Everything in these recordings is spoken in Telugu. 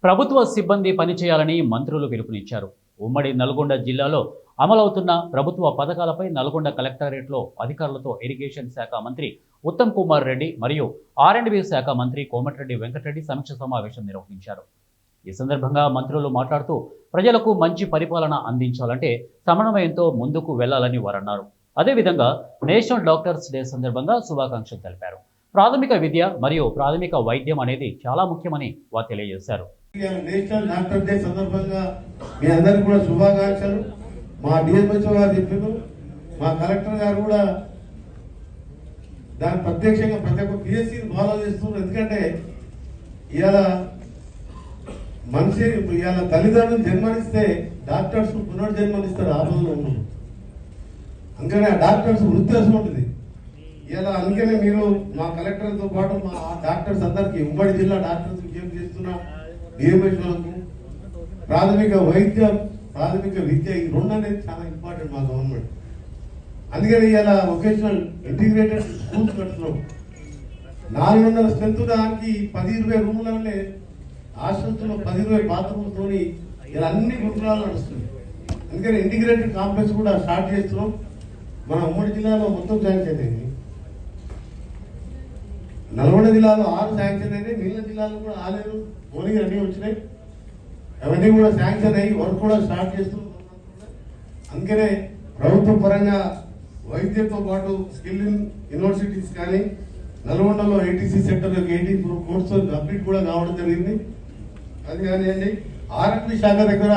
ప్రభుత్వ సిబ్బంది పనిచేయాలని మంత్రులు పిలుపునిచ్చారు. ఉమ్మడి నల్గొండ జిల్లాలో అమలవుతున్న ప్రభుత్వ పథకాలపై నల్గొండ కలెక్టరేట్లో అధికారులతో ఇరిగేషన్ శాఖ మంత్రి ఉత్తమ్ కుమార్ రెడ్డి మరియు ఆర్ఎండ్బి శాఖ మంత్రి కోమటిరెడ్డి వెంకటరెడ్డి సమీక్ష సమావేశం నిర్వహించారు. ఈ సందర్భంగా మంత్రులు మాట్లాడుతూ ప్రజలకు మంచి పరిపాలన అందించాలంటే సమన్వయంతో ముందుకు వెళ్లాలని వారన్నారు. అదేవిధంగా నేషనల్ డాక్టర్స్ డే సందర్భంగా శుభాకాంక్షలు తెలిపారు. ప్రాథమిక విద్య మరియు ప్రాథమిక వైద్యం అనేది చాలా ముఖ్యమని వారు తెలియజేశారు. నేషనల్ డాక్టర్ డే సందర్భంగా మీ అందరికి కూడా శుభాకాంక్షలు. మా డిఎంహెచ్ఓ గారు చెప్పారు, మా కలెక్టర్ గారు కూడా దాని ప్రత్యక్షంగా ప్రతి ఒక్క పిఎస్సీని ఫాలో చేస్తున్నారు. ఎందుకంటే ఇవాళ మనిషి ఇవాళ తల్లిదండ్రులు జన్మనిస్తే డాక్టర్స్ పునర్జన్మనిస్తారు ఆపదలో ఉన్నారు. అందుకని ఆ డాక్టర్స్ వృత్తి ఉంటుంది. ఇలా అందుకనే మీరు మా కలెక్టర్తో పాటు మా డాక్టర్స్ అందరికీ ఉమ్మడి జిల్లా డాక్టర్స్ విజయం చేస్తున్న డిఎంహెచ్ఓలకు ప్రాథమిక వైద్యం ప్రాథమిక విద్య ఈ రెండు అనేది చాలా ఇంపార్టెంట్ మా గవర్నమెంట్. అందుకని ఇలా వొకేషనల్ ఇంటిగ్రేటెడ్ స్కూల్స్ కడుతున్నాం. 400 స్ట్రెంత్ దానికి 10-20 రూములనే హాస్టల్స్లో 10-20 బాత్రూమ్స్తో ఇలా అన్ని గురుకులాలు నడుస్తుంది. అందుకని ఇంటిగ్రేటెడ్ కాంప్లెక్స్ కూడా స్టార్ట్ చేస్తున్నాం. మన ఉమ్మడి జిల్లాలో మొత్తం శాంక్షన్ అయింది. నల్గొండ జిల్లాలో 6 శాంక్షన్ అయినాయి. మిగిలిన జిల్లాలో కూడా 6 ఓన్లీ అన్నీ వచ్చినాయి. అవన్నీ కూడా శాంక్షన్ అయ్యి వర్క్ కూడా స్టార్ట్ చేస్తున్నాం. అందుకనే ప్రభుత్వ పరంగా వైద్యంతో పాటు స్కిల్ యూనివర్సిటీస్ కానీ నల్గొండలో ఏటీసీ సెంటర్లో 80 కోర్సు కంప్లీట్ కూడా కావడం జరిగింది. అది కానివ్వండి, ఆర్ఎండ్బి శాఖ దగ్గర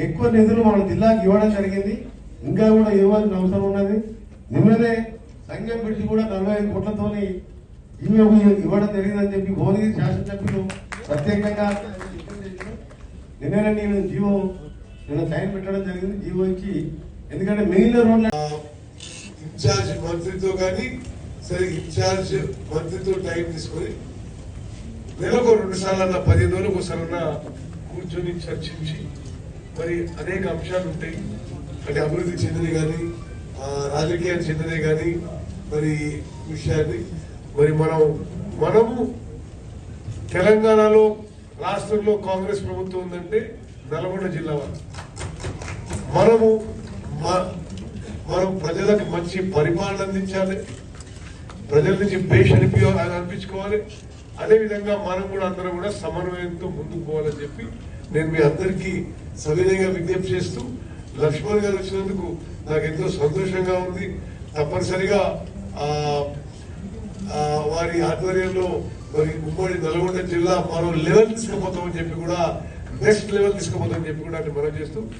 ఎక్కువ నిధులు మన జిల్లాకి ఇవ్వడం జరిగింది. ఇంకా కూడా ఇవ్వాల్సిన అవసరం ఉన్నది. నిన్ననే సంఘం బ్రిడ్జి కూడా 45 కోట్లతోని ఇవ్వడం జరిగిందని చెప్పి భువనగిరి శాసనసభ్యులు ప్రత్యేకంగా నిన్ననే నేను జీవో సైన్ పెట్టడం జరిగింది. జీవో ఇచ్చి ఎందుకంటే మిగిలిన రోడ్ల ఇన్ఛార్జ్ మంత్రితో కానీ సరే ఇన్ఛార్జ్ మంత్రితో టైం తీసుకొని నెలకు 2 సార్లన్నా 15 రోజులకు ఒకసారన్నా కూర్చొని చర్చించి మరి అనేక అంశాలు ఉంటాయి. అంటే అభివృద్ధి చెందినవి కానీ రాజకీయాలు చెందినవి కానీ మరి విషయాన్ని మరి మనము తెలంగాణలో రాష్ట్రంలో కాంగ్రెస్ ప్రభుత్వం ఉందంటే నల్గొండ జిల్లా వాళ్ళు మనం ప్రజలకు మంచి పరిపాలన అందించాలి, ప్రజల నుంచి బేష్ అనిపించుకోవాలి. అదేవిధంగా మనం కూడా అందరం కూడా సమన్వయంతో ముందుకు పోవాలని చెప్పి నేను మీ అందరికీ సవినయంగా విజ్ఞప్తి చేస్తూ లక్ష్మణ్ గారు వచ్చినందుకు నాకు ఎంతో సంతోషంగా ఉంది. తప్పనిసరిగా వారి ఆధ్వర్యంలో మరి ఉమ్మడి నల్గొండ జిల్లా మరో లెవెల్ తీసుకుపోతామని చెప్పి కూడా నెక్స్ట్ లెవెల్ తీసుకుపోతామని చెప్పి కూడా మనం చేస్తూ